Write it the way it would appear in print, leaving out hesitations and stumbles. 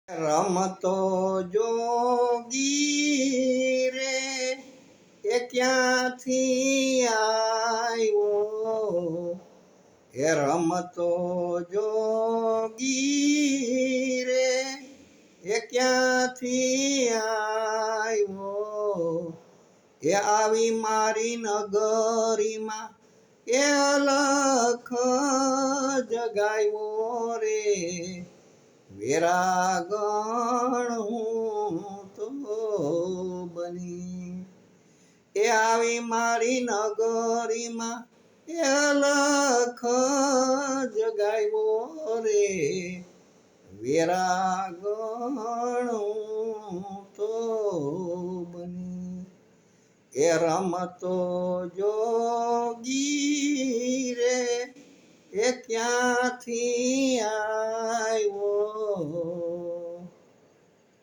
રમતો જોગી રે એ ક્યાંથી આવ્યો, એ રમતો જોગી રે એ ક્યાંથી આવ્યો, એ આવી મારી નગરીમાં એ અલખ જગાવ્યો રે, વેરાગણ હું તો બની, એ આવી મારી નગરીમાં એ અલખ જગાવ્યો રે, વેરાગણ હું તો બની, એ રમતો જોગી રે એ ક્યાંથી આવ્યો,